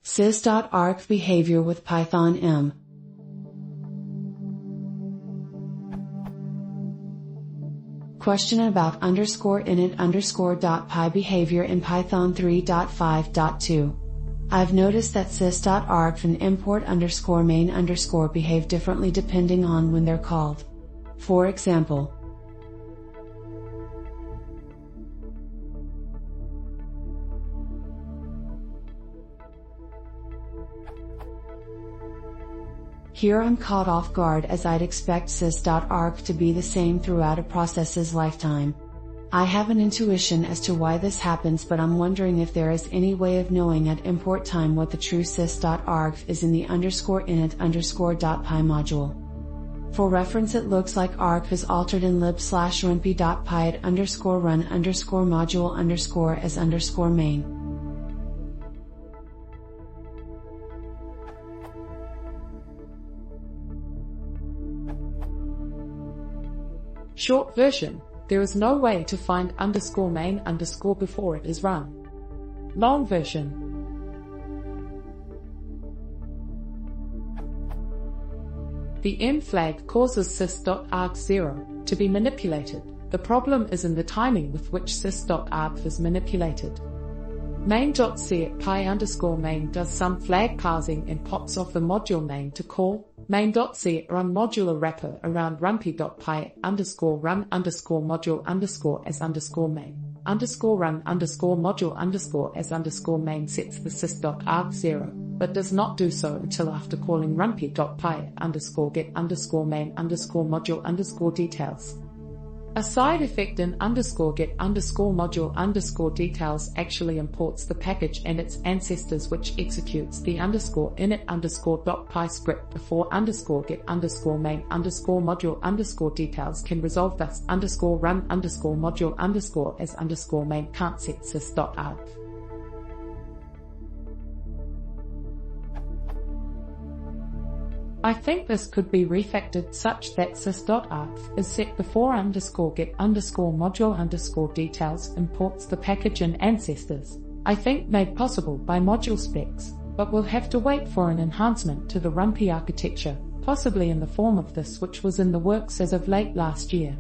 sys.arg behavior with Python M. Question about _init_.py behavior in Python 3.5.2. I've noticed that sys.arg and import_main_ behave differently depending on when they're called. For example, here I'm caught off guard as I'd expect sys.arg to be the same throughout a process's lifetime. I have an intuition as to why this happens, but I'm wondering if there is any way of knowing at import time what the true sys.arg is in the _init_.py module. For reference, it looks like arg is altered in lib/rumpy.py at _run_module_ as _main. Short version: there is no way to find _main_ before it is run. Long version: the M flag causes sys.arg0 to be manipulated. The problem is in the timing with which sys.arg is manipulated. Main.setPy_main does some flag parsing and pops off the module main to call main.setRun modular wrapper around rumpy.py _run_module_ as _main. _run _module_ as _main sets the sys.arg0, but does not do so until after calling rumpy.py _get _main _module_ details. A side effect in _get _module_ details actually imports the package and its ancestors, which executes the _init_.py script before _get _main _module_ details can resolve. Thus _run _module_ as _main can't set sys.arg. I think this could be refactored such that sys.arg is set before _get _module_ details imports the package and ancestors. I think made possible by module specs, but we'll have to wait for an enhancement to the Rumpy architecture, possibly in the form of this, which was in the works as of late last year.